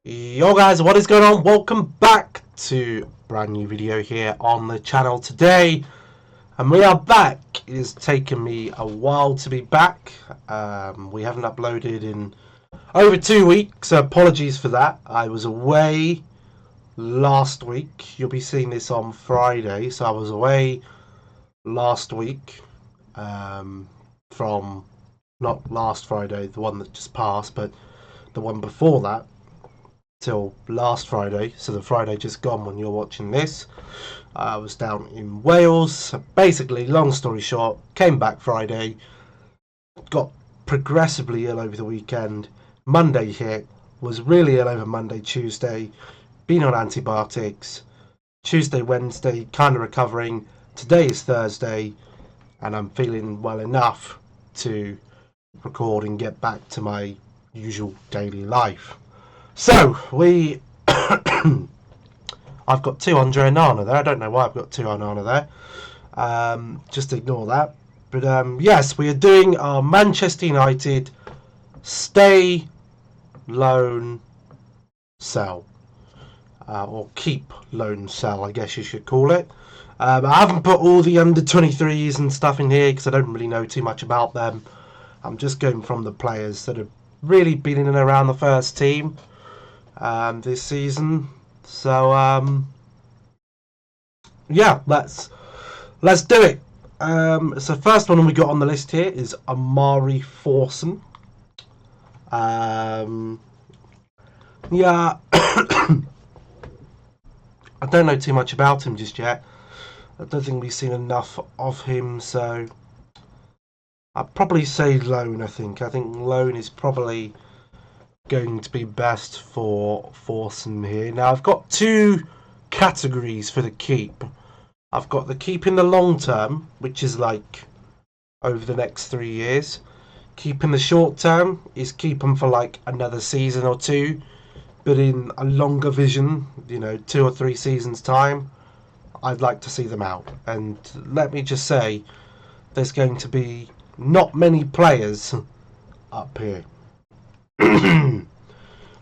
Yo guys, what is going on? Welcome back to a brand new video here on the channel today. And we are back. It has taken me a while to be back. We haven't uploaded in over 2 weeks, so apologies for that. I was away last week. You'll be seeing this on Friday, so I was away last week from not last Friday, the one that just passed, but the one before that, till last Friday, so the Friday just gone when you're watching this. I was down in Wales. Basically, long story short, came back Friday, got progressively ill over the weekend. Monday hit, was really ill over Monday, Tuesday, been on antibiotics. Tuesday, Wednesday, kind of recovering. Today is Thursday, and I'm feeling well enough to record and get back to my usual daily life. So, I've got two Andre Onana there. I don't know why I've got two Onana there. Just ignore that. But yes, we are doing our Manchester United stay, loan, sell. Or keep, loan, sell, I guess you should call it. I haven't put all the under-23s and stuff in here because I don't really know too much about them. I'm just going from the players that have really been in and around the first team this season. So yeah, let's do it. So the first one we got on the list here is Amari Forson. Yeah, I don't know too much about him just yet. I don't think we've seen enough of him, so I'd probably say loan. I think loan is probably going to be best for Forson here. Now I've got two categories for the keep. I've got the keep in the long term, which is like over the next 3 years. Keep in the short term is keep them for like another season or two, but in a longer vision, 2 or 3 seasons time, I'd like to see them out. And let me just say, there's going to be not many players up here.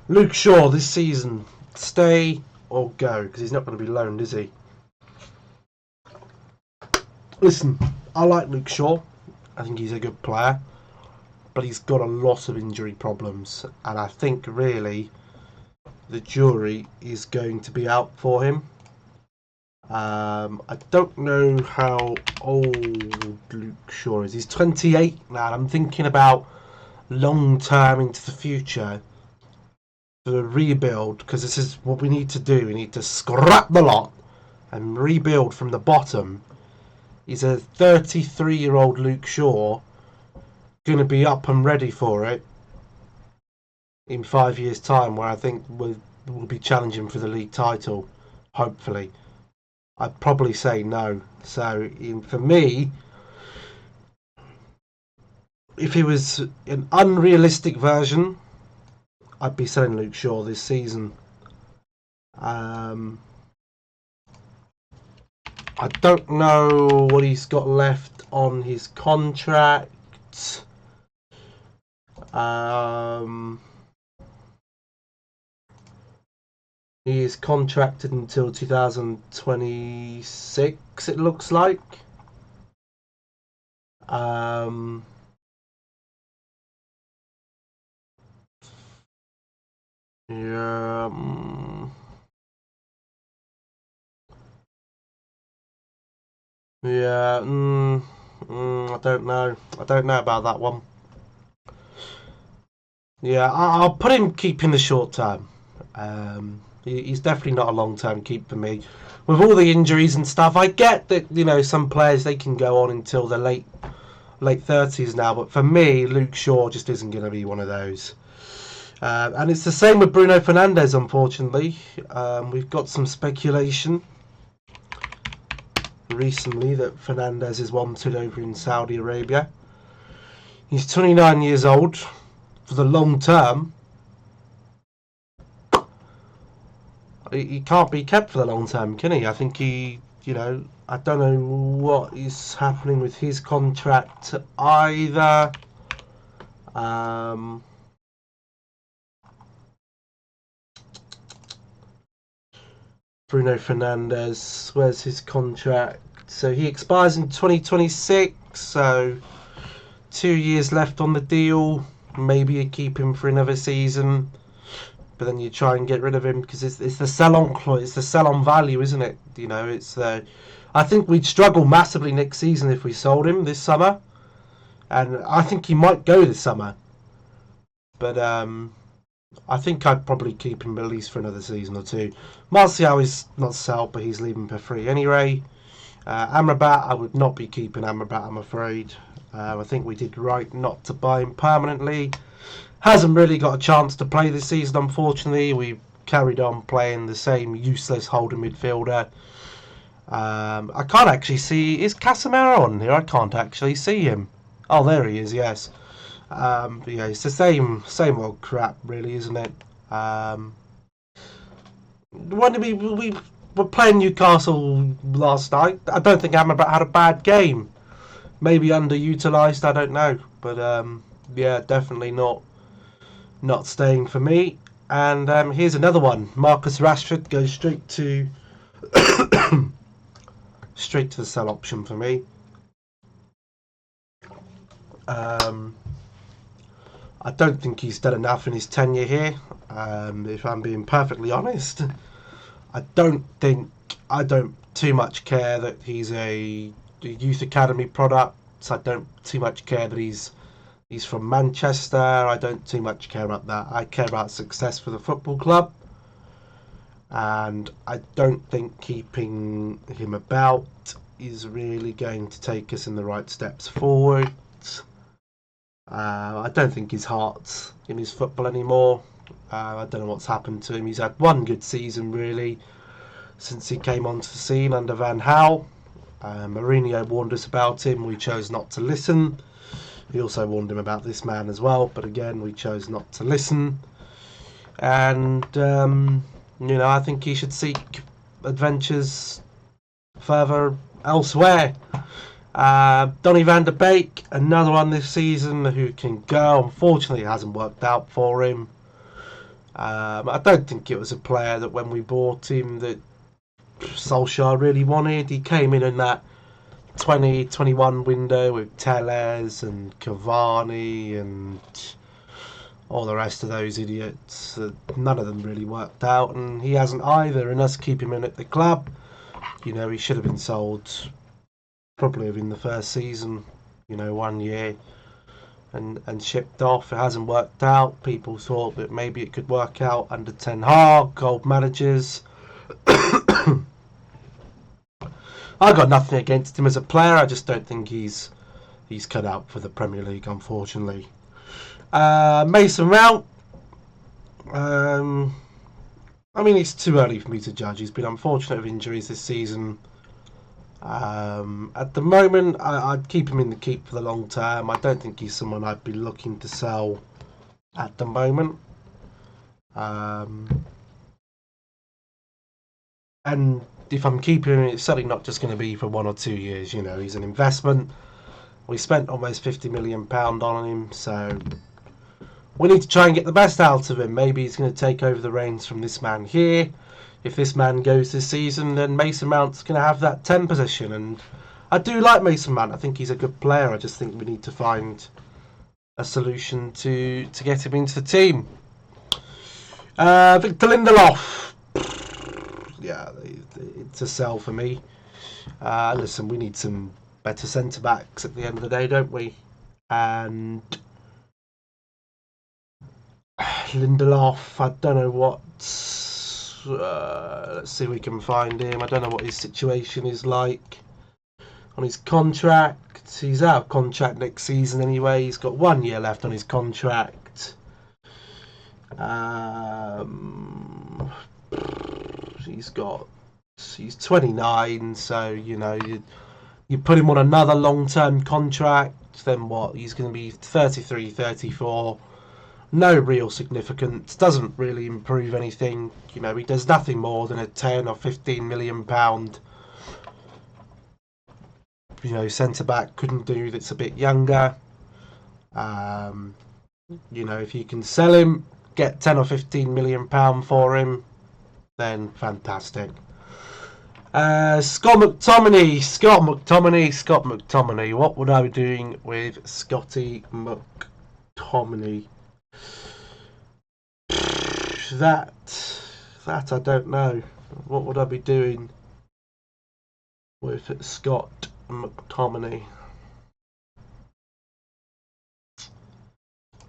Luke Shaw this season, stay or go? Because he's not going to be loaned, is he? Listen, I like Luke Shaw. I think he's a good player, but he's got a lot of injury problems, and I think really the jury is going to be out for him. I don't know how old Luke Shaw is. He's 28 now. I'm thinking about long term into the future for the rebuild, because this is what we need to do. We need to scrap the lot and rebuild from the bottom. Is a 33-year-old Luke Shaw going to be up and ready for it in 5 years' time, where I think we'll be challenging for the league title, hopefully? I'd probably say no. So for me, if it was an unrealistic version, I'd be selling Luke Shaw this season. I don't know what he's got left on his contract. He is contracted until 2026, it looks like. Yeah. Yeah. I don't know. I don't know about that one. Yeah, I'll put him keep in the short term. He's definitely not a long-term keep for me. With all the injuries and stuff, I get that some players, they can go on until the late 30s now, but for me, Luke Shaw just isn't going to be one of those. And it's the same with Bruno Fernandes, unfortunately. We've got some speculation recently that Fernandes is wanted over in Saudi Arabia. He's 29 years old. For the long term, he can't be kept for the long term, can he? I think I don't know what is happening with his contract either. Bruno Fernandes, where's his contract? So he expires in 2026, so 2 years left on the deal. Maybe you keep him for another season, but then you try and get rid of him because it's the sell-on clause, it's the sell-on value, isn't it? You know, it's the. I think we'd struggle massively next season if we sold him this summer, and I think he might go this summer. But I think I'd probably keep him at least for another season or two. Martial is not sold, but he's leaving for free anyway. Amrabat, I would not be keeping Amrabat, I'm afraid. I think we did right not to buy him permanently. Hasn't really got a chance to play this season, unfortunately. We carried on playing the same useless holding midfielder. I can't actually see... Is Casemiro on here? I can't actually see him. Oh, there he is, yes. But yeah, it's the same old crap, really, isn't it? When we were playing Newcastle last night, I don't think Amrabat had a bad game. Maybe underutilised, I don't know. But yeah, definitely not staying for me. And here's another one. Marcus Rashford goes straight to the sell option for me. I don't think he's done enough in his tenure here. If I'm being perfectly honest, I don't too much care that he's a youth academy product. I don't too much care that he's from Manchester. I don't too much care about that. I care about success for the football club, and I don't think keeping him about is really going to take us in the right steps forward. I don't think his heart's in his football anymore. I don't know what's happened to him. He's had one good season, really, since he came onto the scene under Van Gaal. Mourinho warned us about him. We chose not to listen. He also warned him about this man as well, but again, we chose not to listen. And, you know, I think he should seek adventures further elsewhere. Donny van der Beek, another one this season who can go. Unfortunately, it hasn't worked out for him. I don't think it was a player that when we bought him that Solskjaer really wanted. He came in that 2021 window with Telles and Cavani and all the rest of those idiots. None of them really worked out, and he hasn't either. And us keep him in at the club, you know, he should have been sold probably within the first season, you know, 1 year, and shipped off. It hasn't worked out. People thought that maybe it could work out under Ten Hag, old managers. I got nothing against him as a player. I just don't think he's cut out for the Premier League, unfortunately. Mason Mount. I mean, it's too early for me to judge. He's been unfortunate with injuries this season. At the moment, I'd keep him in the keep for the long term. I don't think he's someone I'd be looking to sell at the moment. And if I'm keeping him, it's certainly not just going to be for 1 or 2 years. You know, he's an investment. We spent almost £50 million on him, so we need to try and get the best out of him. Maybe he's going to take over the reins from this man here. If this man goes this season, then Mason Mount's going to have that 10 position. And I do like Mason Mount. I think he's a good player. I just think we need to find a solution to get him into the team. Victor Lindelof. Yeah, it's a sell for me. Listen, we need some better centre-backs at the end of the day, don't we? And Lindelof, I don't know what... let's see if we can find him. I don't know what his situation is like on his contract. He's out of contract next season anyway. He's got 1 year left on his contract. He's 29, so you know you put him on another long-term contract, then what? He's going to be 33, 34. No real significance, doesn't really improve anything. You know, he does nothing more than a 10 or 15 million pound, you know, centre back couldn't do that's a bit younger. You know, if you can sell him, get 10 or 15 million pound for him, then fantastic. Scott McTominay. What would I be doing with Scotty McTominay? That I don't know. What would I be doing with Scott McTominay?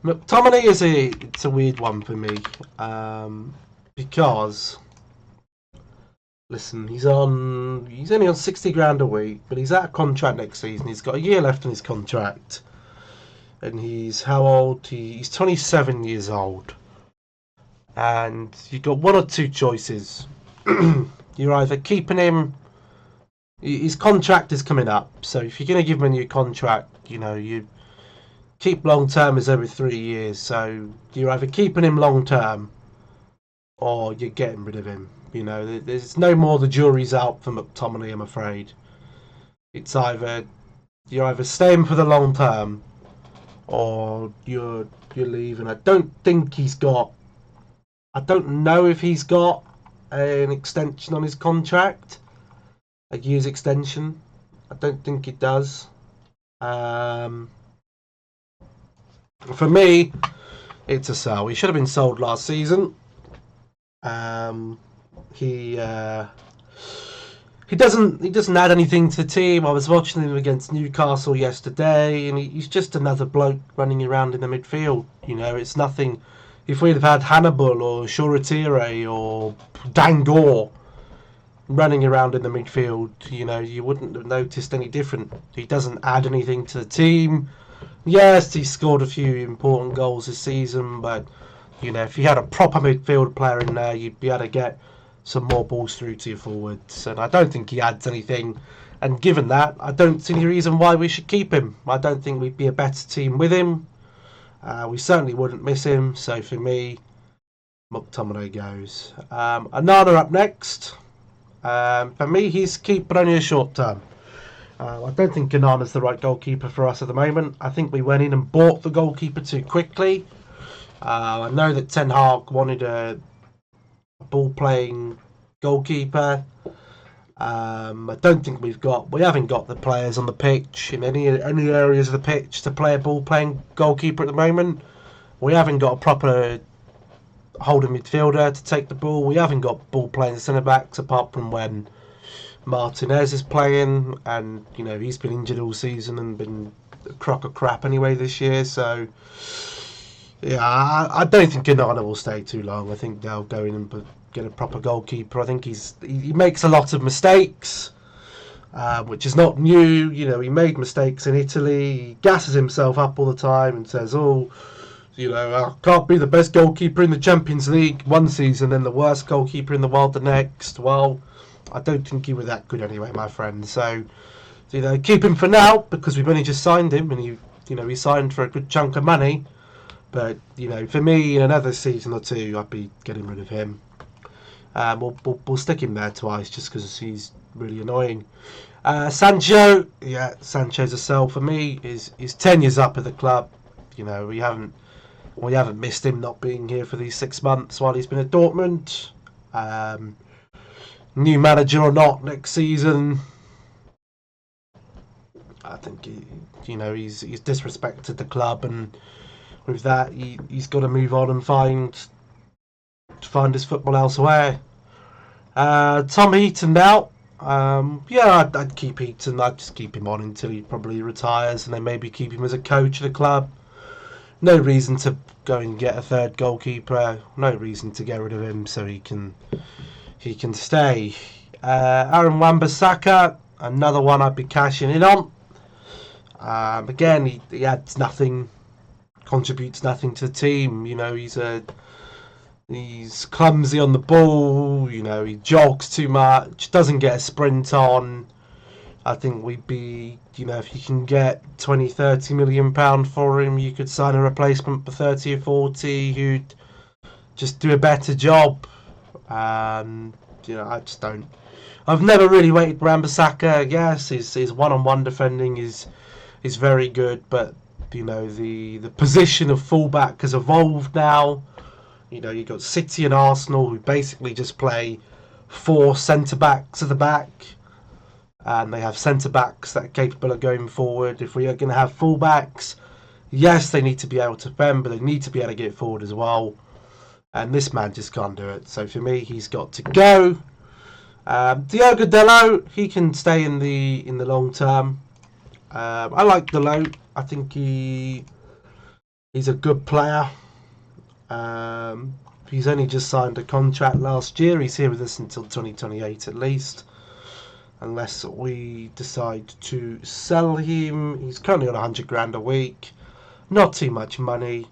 McTominay it's a weird one for me, because listen, he's only on 60 grand a week, but he's out of contract next season. He's got a year left in his contract, and he's how old? He's 27 years old, and you've got one or two choices. You're either keeping him. His contract is coming up, so if you're going to give him a new contract, you keep long term is every 3 years. So you're either keeping him long term, or you're getting rid of him. There's no more. The jury's out for McTominay, I'm afraid. It's you're either staying for the long term, or you're leaving. I don't know if he's got an extension on his contract, a year's extension. I don't think it does. For me, it's a sell. He should have been sold last season. He doesn't add anything to the team. I was watching him against Newcastle yesterday, and he's just another bloke running around in the midfield. It's nothing. If we'd have had Hannibal or Shoretire or Dangor running around in the midfield, you wouldn't have noticed any different. He doesn't add anything to the team. Yes, he scored a few important goals this season, but if you had a proper midfield player in there, you'd be able to get some more balls through to your forwards. And I don't think he adds anything. And given that, I don't see any reason why we should keep him. I don't think we'd be a better team with him. We certainly wouldn't miss him. So for me, McTominay goes. Onana up next. For me, he's keeper only a short term. I don't think Onana's the right goalkeeper for us at the moment. I think we went in and bought the goalkeeper too quickly. I know that Ten Hag wanted a ball-playing goalkeeper. I don't think we haven't got the players on the pitch in any areas of the pitch to play a ball-playing goalkeeper at the moment. We haven't got a proper holding midfielder to take the ball. We haven't got ball-playing centre-backs apart from when Martinez is playing, and he's been injured all season and been a crock of crap anyway this year. So yeah, I don't think Onana will stay too long. I think they'll go in and get a proper goalkeeper. I think he makes a lot of mistakes, which is not new. He made mistakes in Italy. He gasses himself up all the time and says, I can't be the best goalkeeper in the Champions League one season and the worst goalkeeper in the world the next. Well, I don't think he was that good anyway, my friend. So, keep him for now because we've only just signed him, and he signed for a good chunk of money. But for me, in another season or two, I'd be getting rid of him. We'll stick him there twice just because he's really annoying. Sancho, Sancho's a sell for me. He's 10 years up at the club. We haven't missed him not being here for these 6 months while he's been at Dortmund. New manager or not next season, I think he's disrespected the club, and with that he's got to move on and find his football elsewhere. Tom Heaton now. I'd keep Heaton. I'd just keep him on until he probably retires, and then maybe keep him as a coach of the club. No reason to go and get a third goalkeeper. No reason to get rid of him, so he can stay. Aaron Wan-Bissaka, another one I'd be cashing in on. Again, he adds nothing, contributes nothing to the team. He's clumsy on the ball. He jogs too much. Doesn't get a sprint on. I think we'd be, if you can get 20-30 million pound for him, you could sign a replacement for 30 or 40 who'd just do a better job. I just don't. I've never really rated Wan-Bissaka. Yes, his one-on-one defending is very good, but the position of fullback has evolved now. You've got City and Arsenal who basically just play 4 centre backs at the back, and they have centre backs that are capable of going forward. If we are going to have full backs, yes, they need to be able to defend, but they need to be able to get forward as well. And this man just can't do it. So for me, he's got to go. Diogo Dalot, he can stay in the long term. I like Dalot. I think he's a good player. He's only just signed a contract last year. He's here with us until 2028 at least, unless we decide to sell him. He's currently on 100 grand a week. Not too much money.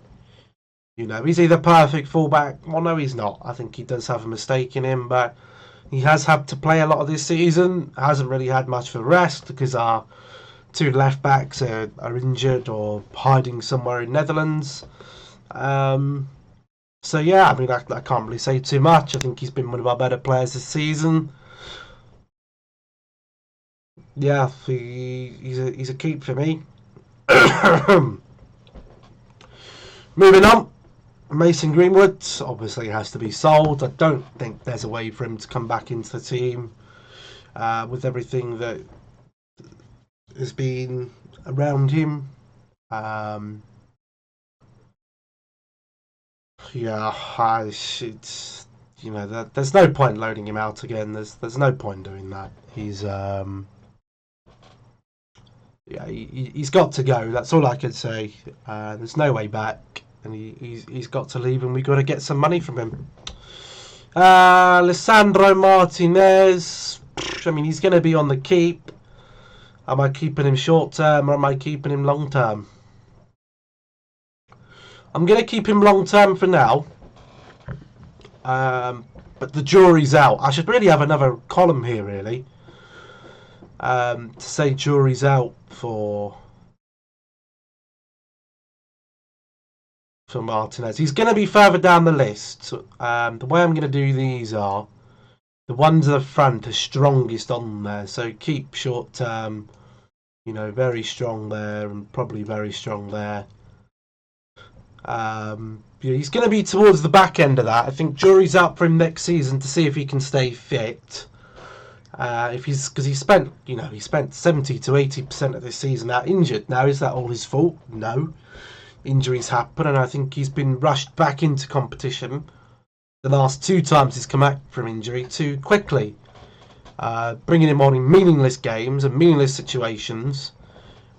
You know, he's either perfect fullback. Well, no, he's not. I think he does have a mistake in him, but he has had to play a lot of this season. Hasn't really had much for rest because our 2 left backs are injured or hiding somewhere in Netherlands. So yeah, I mean, I can't really say too much. I think he's been one of our better players this season. Yeah, he's a keep for me. Moving on, Mason Greenwood obviously has to be sold. I don't think there's a way for him to come back into the team with everything that has been around him. Yeah, it's, you know, there's no point loading him out again. There's no point doing that. He's yeah, he's got to go. That's all I can say. There's no way back, and he's got to leave, and we've got to get some money from him. Lisandro Martinez. I mean, he's going to be on the keep. Am I keeping him short term or am I keeping him long term? I'm going to keep him long term for now. But the jury's out. I should really have another column here, really. To say jury's out for Martinez. He's going to be further down the list. The way I'm going to do these are the ones at the front are strongest on there. So keep short term, you know, very strong there and probably very strong there. Yeah, he's going to be towards the back end of that. I think jury's out for him next season to see if he can stay fit. Because he spent 70 to 80% of this season out injured. Now, is that all his fault? No. Injuries happen, and I think he's been rushed back into competition the last 2 times he's come back from injury too quickly, bringing him on in meaningless games and meaningless situations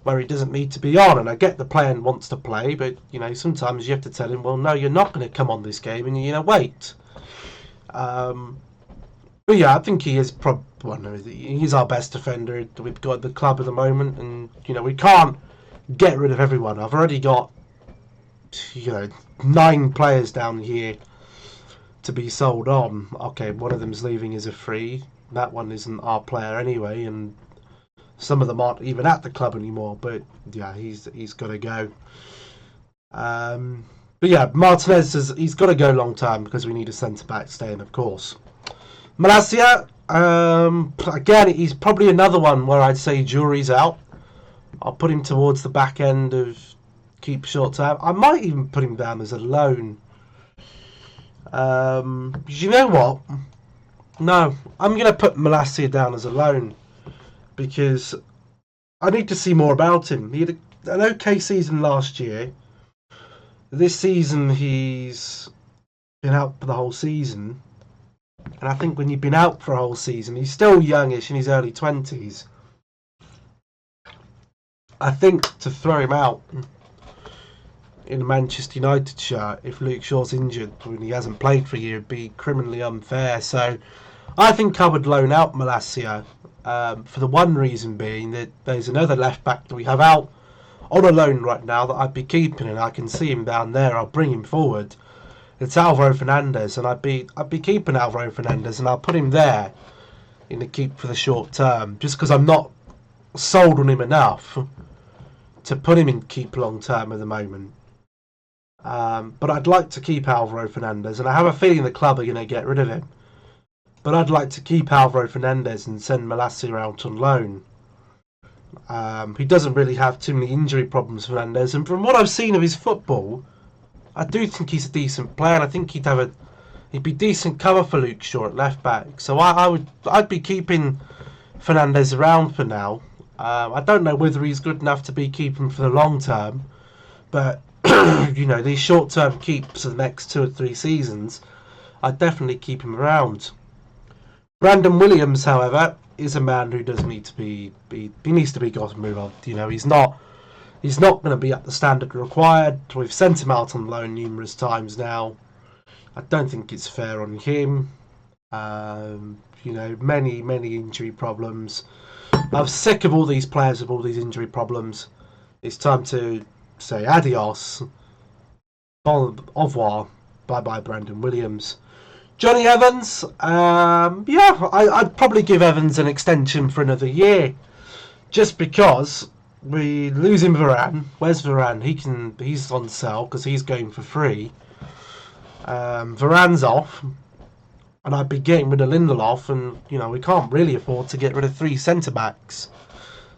where he doesn't need to be on. And I get the player wants to play, but you know, sometimes you have to tell him, well, no, you're not going to come on this game, and you're going to wait. But yeah, I think he is he's our best defender we've got at the club at the moment, and you know, we can't get rid of everyone. I've already got 9 players down here to be sold on. Okay, one of them's leaving as a free. That one isn't our player anyway, and some of them aren't even at the club anymore. But yeah, he's got to go. But yeah, Martinez he's got to go long term because we need a centre back staying, of course. Malacia, again, he's probably another one where I'd say jury's out. I'll put him towards the back end of keep short term. I might even put him down as a loan. You know what? No, I'm going to put Malacia down as a loan because I need to see more about him. He had an okay season last year. This season he's been out for the whole season. And I think when you've been out for a whole season, he's still youngish in his early 20s. I think to throw him out in a Manchester United shirt if Luke Shaw's injured when he hasn't played for a year would be criminally unfair. So I think I would loan out Malacia for the one reason being that there's another left back that we have out on a loan right now that I'd be keeping, and I can see him down there. I'll bring him forward. It's Alvaro Fernandez, and I'd be keeping Alvaro Fernandez, and I'll put him there in the keep for the short term, just because I'm not sold on him enough to put him in keep long term at the moment. But I'd like to keep Alvaro Fernandez, and I have a feeling the club are going to get rid of him. But I'd like to keep Alvaro Fernandez and send Malacia out on loan. He doesn't really have too many injury problems, Fernandez, and from what I've seen of his football, I do think he's a decent player, and I think he'd He'd be decent cover for Luke Shaw at left back. So I'd be keeping Fernandez around for now. I don't know whether he's good enough to be keeping for the long term, but you know, these short term keeps for the next 2 or 3 seasons, I'd definitely keep him around. Brandon Williams, however, is a man who does need to be he needs to be got to move on. You know, he's not going to be at the standard required. We've sent him out on loan numerous times now. I don't think it's fair on him. You know, many injury problems. I'm sick of all these players with all these injury problems. It's time to say adios, au revoir, bye-bye Brandon Williams. Johnny Evans, I'd probably give Evans an extension for another year, just because we losing Varane. Where's Varane? He's on sale because he's going for free. Varane's off, and I'd be getting rid of Lindelof, and you know we can't really afford to get rid of 3 centre backs.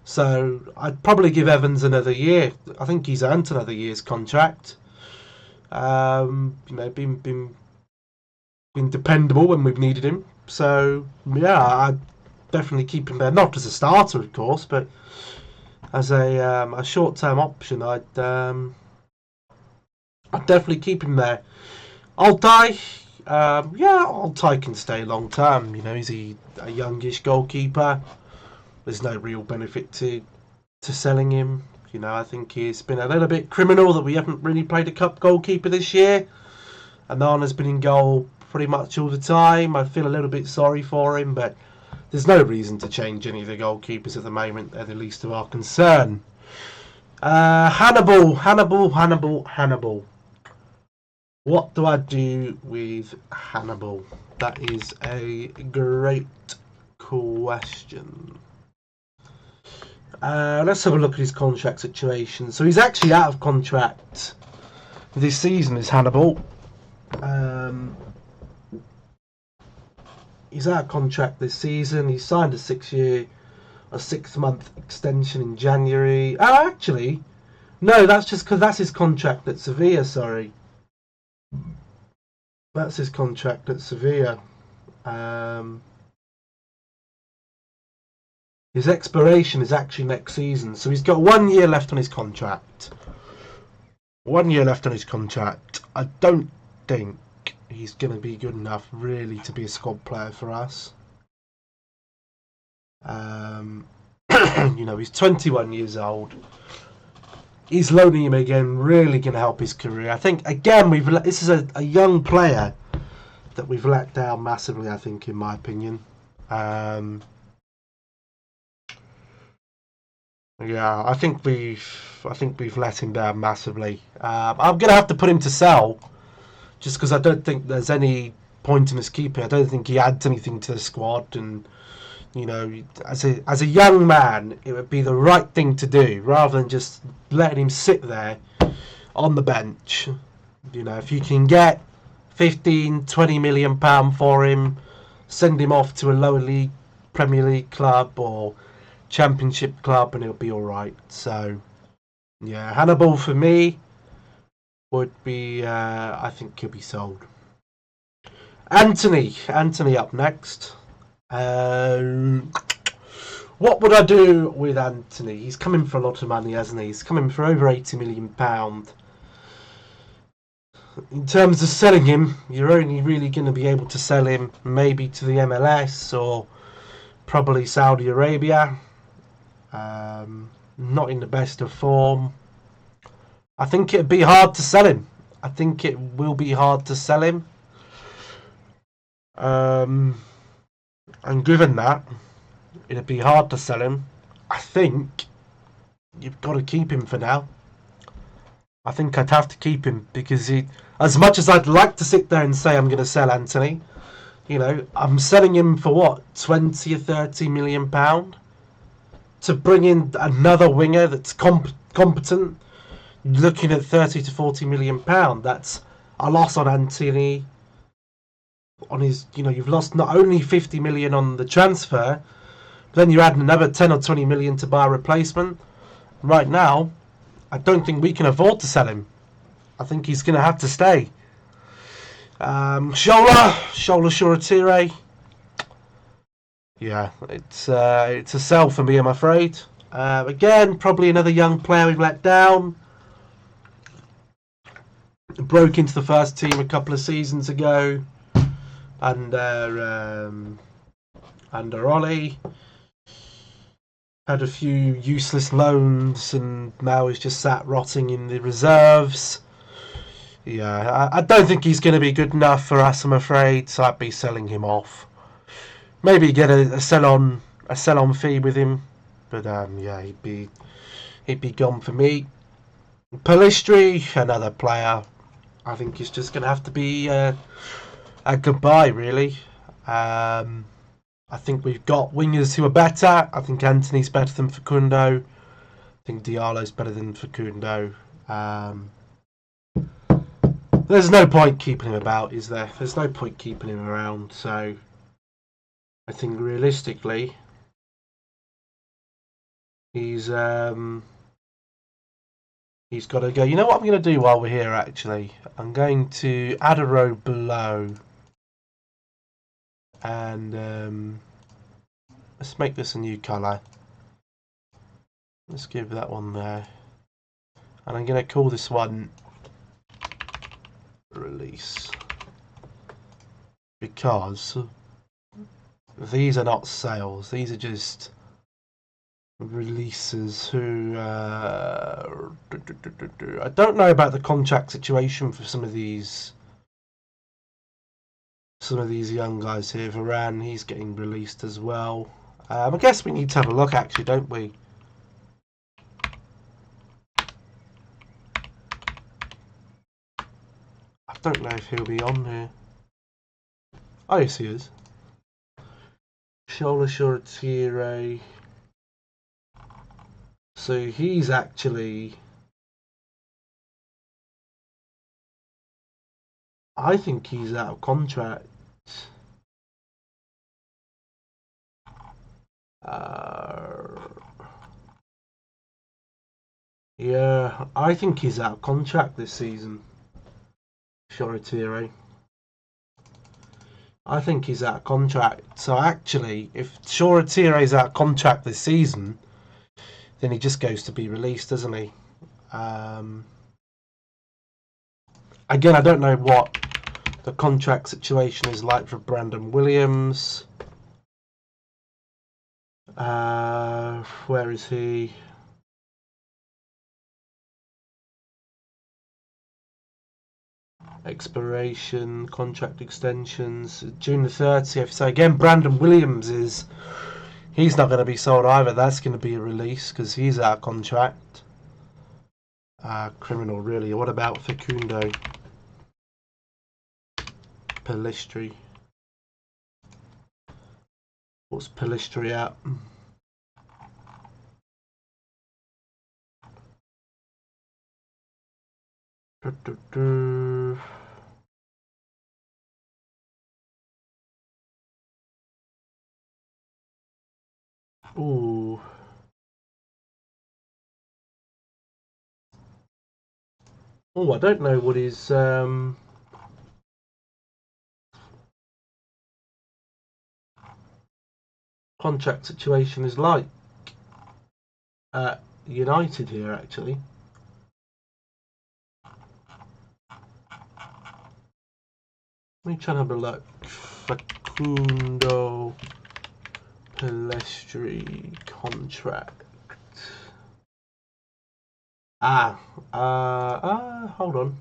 So I'd probably give Evans another year. I think he's earned another year's contract. You know, been dependable when we've needed him. So yeah, I'd definitely keep him there. Not as a starter, of course, but as a short-term option, I'd definitely keep him there. Altay, Altay can stay long term. You know, he's a youngish goalkeeper. There's no real benefit to selling him. You know, I think he's been a little bit criminal that we haven't really played a cup goalkeeper this year. Onana's been in goal pretty much all the time. I feel a little bit sorry for him, but there's no reason to change any of the goalkeepers at the moment. They're the least of our concern. Hannibal. What do I do with Hannibal? That is a great question. Let's have a look at his contract situation. So he's actually out of contract this season, is Hannibal. He's out of contract this season. He signed a 6-month extension in January. Oh, actually, no, that's just because that's his contract at Sevilla, sorry. That's his contract at Sevilla. His expiration is actually next season, so he's got 1 year left on his contract. 1 year left on his contract. I don't think he's going to be good enough, really, to be a squad player for us. You know, he's 21 years old. Is loaning him again really going to help his career? I think, again, this is a young player that we've let down massively, I think, in my opinion. Yeah, I think we've let him down massively. I'm going to have to put him to sell, just because I don't think there's any point in his keeping. I don't think he adds anything to the squad, and you know, as a young man, it would be the right thing to do rather than just letting him sit there on the bench. You know, if you can get 15-20 million pound for him, send him off to a lower league, Premier League club or Championship club, and it'll be all right. So, yeah, Hannibal for me would be. I think he'll be sold. Anthony up next. What would I do with Anthony? He's coming for a lot of money, hasn't he? He's coming for over £80 million. In terms of selling him, you're only really going to be able to sell him maybe to the MLS or probably Saudi Arabia. Not in the best of form. I think it'd be hard to sell him. I think it will be hard to sell him. And given that, it'd be hard to sell him. I think you've got to keep him for now. I think I'd have to keep him because as much as I'd like to sit there and say I'm going to sell Anthony, you know, I'm selling him for what, 20 or 30 million pound to bring in another winger that's competent. Looking at 30 to 40 million pound, that's a loss on Anthony. On his, you know, you've lost not only 50 million on the transfer, but then you're adding another 10 or 20 million to buy a replacement. Right now, I don't think we can afford to sell him. I think he's going to have to stay. Shola Shoretire. Yeah, it's a sell for me, I'm afraid. Again, probably another young player we've let down. Broke into the first team a couple of seasons ago under Ollie. Had a few useless loans, and now he's just sat rotting in the reserves. Yeah, I don't think he's going to be good enough for us, I'm afraid. So I'd be selling him off. Maybe get a sell on fee with him, but yeah, he'd be gone for me. Pellistri, another player. I think he's just going to have to be a goodbye, really. I think we've got wingers who are better. I think Anthony's better than Facundo. I think Diallo's better than Facundo. There's no point keeping him about, is there? There's no point keeping him around. So I think realistically, he's got to go. You know what I'm going to do while we're here, actually? I'm going to add a row below. And let's make this a new colour. Let's give that one there. And I'm going to call this one Release. Because these are not sales. These are just releases who I don't know about the contract situation for some of these young guys here. Varane, he's getting released as well. I guess we need to have a look, actually, don't we? I don't know if he'll be on here. Oh, yes, he is. Shola Shoretire. So he's actually... I think he's out of contract. Yeah, I think he's out of contract this season. Shoretire. I think he's out of contract. So actually, if Shoretire is out of contract this season, then he just goes to be released, doesn't he? Again, I don't know what the contract situation is like for Brandon Williams. Where is he? Expiration, contract extensions, June the 30th. So again, Brandon Williams he's not going to be sold either. That's going to be a release because he's out of contract. Criminal, really. What about Facundo? Pellistri. What's Pellistri at? Ooh. Oh, I don't know what his contract situation is like at United here, actually. Let me try and have a look. Facundo Pellistri contract. Hold on.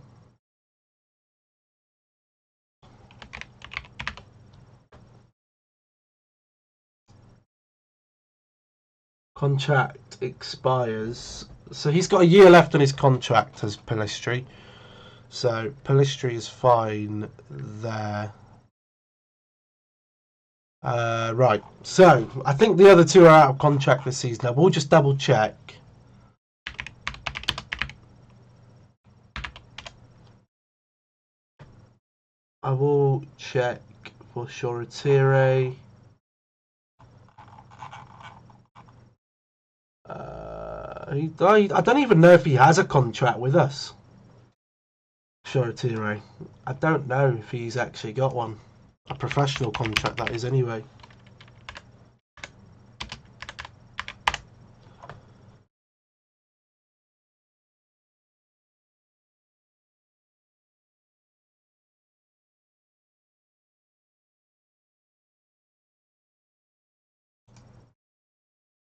Contract expires. So he's got a year left on his contract as Pellistri. So Pellistri is fine there. Right. So I think the other two are out of contract this season. Now we'll just double check. I will check for Shoretire. I don't even know if he has a contract with us. Joshua Otire. I don't know if he's actually got one. A professional contract, that is, anyway.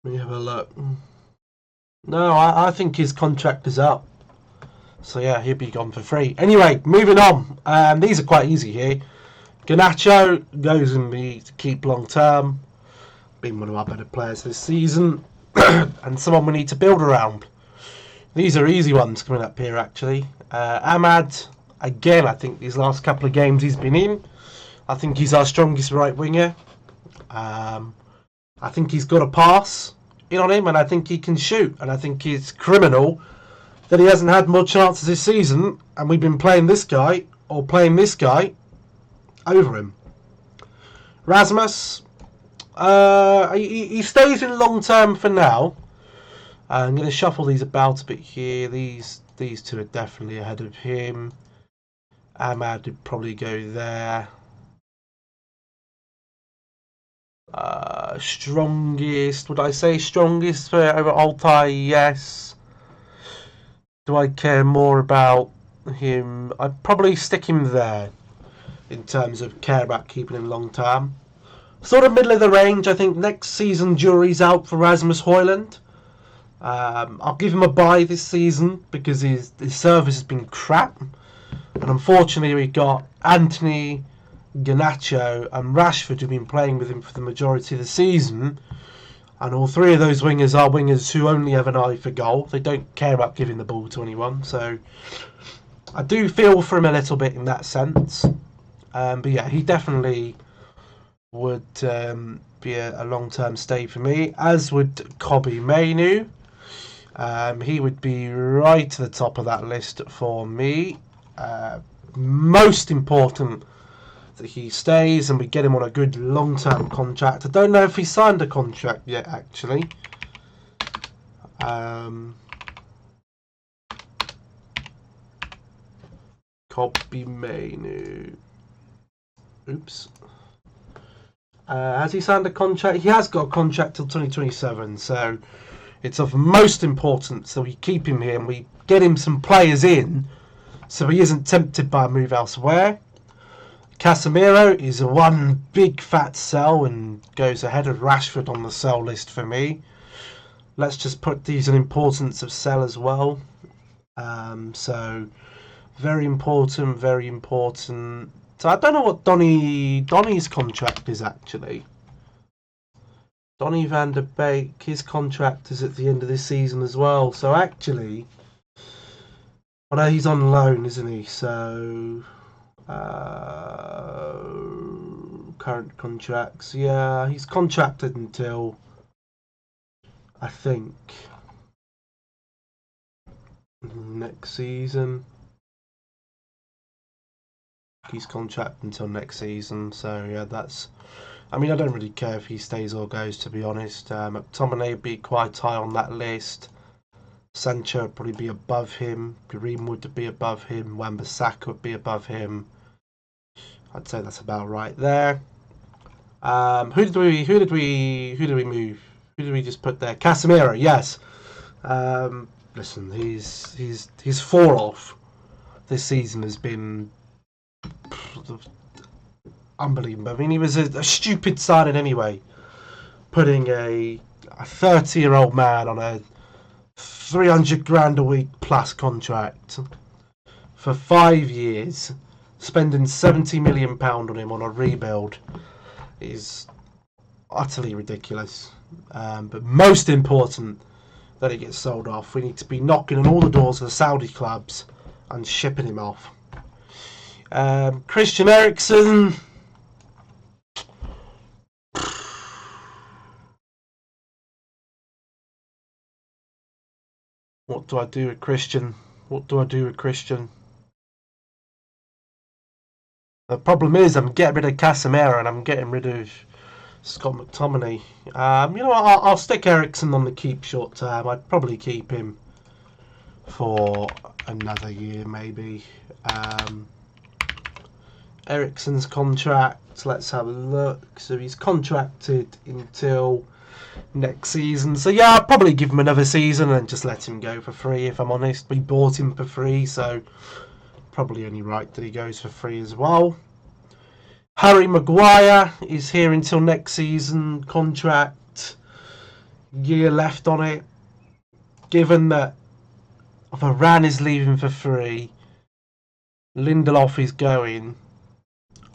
Let me have a look. No, I think his contract is up. So yeah, he'll be gone for free. Anyway, moving on. These are quite easy here. Garnacho goes and be to keep long term. Been one of our better players this season. And someone we need to build around. These are easy ones coming up here, actually. Ahmad, again, I think these last couple of games he's been in. I think he's our strongest right winger. I think he's got a pass in on him, and I think he can shoot. And I think it's criminal that he hasn't had more chances this season, and we've been playing this guy or playing this guy over him. Rasmus, he stays in long term for now. I'm going to shuffle these about a bit here. These two are definitely ahead of him. Ahmad would probably go there. Strongest, would I say strongest for over Altay? Yes. Do I care more about him? I'd probably stick him there in terms of care about keeping him long term. Sort of middle of the range. I think next season jury's out for Rasmus Højlund. I'll give him a bye this season because his service has been crap. And unfortunately we got Anthony, Garnacho and Rashford who've been playing with him for the majority of the season. And all three of those wingers are wingers who only have an eye for goal. They don't care about giving the ball to anyone. So I do feel for him a little bit in that sense. But yeah, he definitely would be a long-term stay for me, as would Kobbie Mainoo. He would be right to the top of that list for me. Most important that he stays and we get him on a good long-term contract. I don't know if he signed a contract yet, actually. Kobbie Mainoo. Oops. Has he signed a contract? He has got a contract till 2027, so it's of most importance that we keep him here and we get him some players in so he isn't tempted by a move elsewhere. Casemiro is a one big fat sell and goes ahead of Rashford on the sell list for me. Let's just put these in importance of sell as well. So very important, very important. So I don't know what Donny's contract is actually. Donny van der Beek, his contract is at the end of this season as well. So actually, I know he's on loan, isn't he? So current contracts, yeah, he's contracted until I think next season. He's contracted until next season, so yeah, that's. I mean, I don't really care if he stays or goes, to be honest. McTominay would be quite high on that list. Sancho would probably be above him. Greenwood would be above him. Wan-Bissaka would be above him. I'd say that's about right there. Who did we move? Who did we just put there? Casemiro, yes. Listen, his fall off this season has been unbelievable. I mean, he was a stupid signing anyway. Putting a 30-year-old man on a 300 grand a week plus contract for 5 years, spending £70 million on him on a rebuild is utterly ridiculous. But most important that he gets sold off. We need to be knocking on all the doors of the Saudi clubs and shipping him off. Christian Eriksen. What do I do with Christian? What do I do with Christian? The problem is I'm getting rid of Casemiro and I'm getting rid of Scott McTominay. You know what? I'll stick Eriksen on the keep short term. I'd probably keep him for another year maybe. Eriksen's contract, let's have a look. So he's contracted until next season. So yeah, I'll probably give him another season and just let him go for free, if I'm honest. We bought him for free, so probably only right that he goes for free as well. Harry Maguire is here until next season. Contract, year left on it. Given that Varane is leaving for free, Lindelof is going,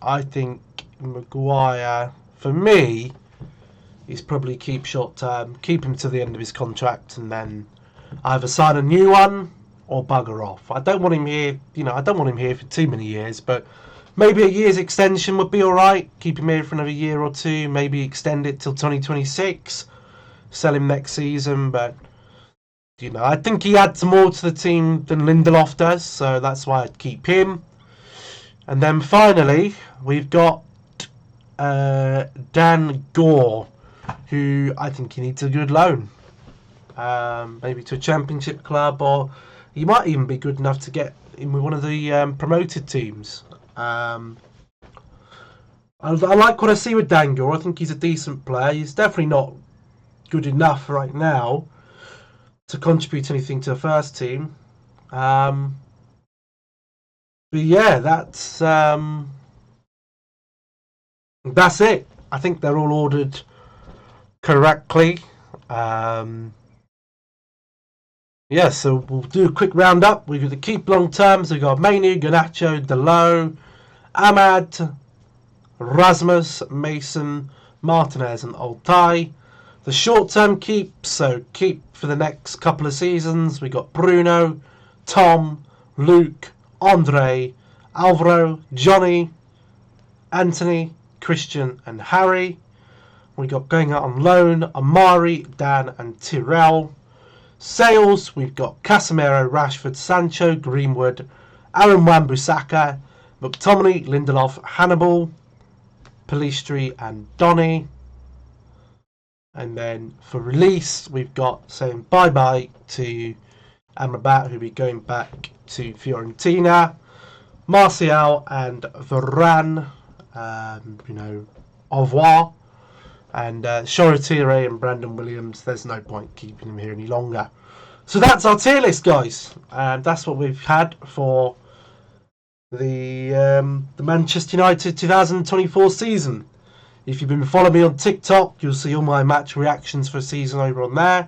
I think Maguire, for me, is probably keep short term, keep him to the end of his contract, and then either sign a new one or bugger off. I don't want him here, I don't want him here for too many years, but maybe a year's extension would be alright. Keep him here for another year or two, maybe extend it till 2026, sell him next season, but I think he adds more to the team than Lindelof does, so that's why I'd keep him. And then finally, we've got Dan Gore, who I think he needs a good loan. Maybe to a championship club, or he might even be good enough to get in with one of the promoted teams. I like what I see with Dan Gore. I think he's a decent player. He's definitely not good enough right now to contribute anything to the first team. But yeah, that's it. I think they're all ordered correctly. Yeah, so we'll do a quick roundup. We've got the keep long terms. We've got Mainoo, Garnacho, Dalot, Ahmad, Rasmus, Mason, Martinez, and Altay. The short term keep, so keep for the next couple of seasons. We got Bruno, Tom, Luke, Andre, Alvaro, Johnny, Anthony, Christian, and Harry. We got going out on loan Amari, Dan, and Tyrell. Sales, we've got Casemiro, Rashford, Sancho, Greenwood, Aaron Wan-Bissaka, McTominay, Lindelof, Hannibal, Pellistri, and Donny. And then for release, we've got saying bye-bye to Amrabat, who'll be going back to Fiorentina. Martial and Varane, au revoir. And Shoretire and Brandon Williams, there's no point keeping him here any longer. So that's our tier list, guys. And that's what we've had for the Manchester United 2024 season. If you've been following me on TikTok, you'll see all my match reactions for the season over on there.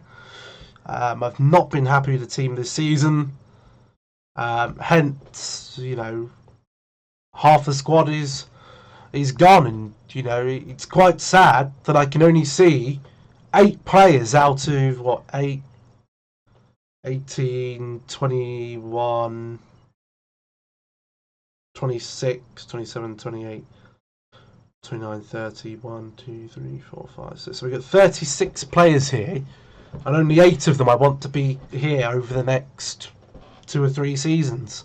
I've not been happy with the team this season. Hence, half the squad is gone, and it's quite sad that I can only see 8 players out of 18, 21, 26, 27, 28, 29, 30, 1, 2, 3, 4, 5, 6. So we've got 36 players here, and only 8 of them I want to be here over the next 2 or 3 seasons,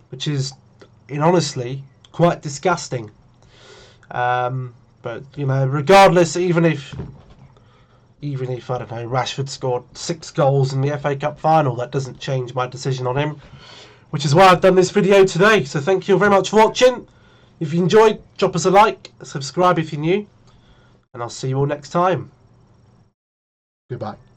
which is, honestly, quite disgusting. But regardless, even if I don't know, Rashford scored 6 goals in the FA Cup final, that doesn't change my decision on him, which is why I've done this video today. So thank you very much for watching. If you enjoyed, drop us a like, subscribe if you're new, and I'll see you all next time. Goodbye.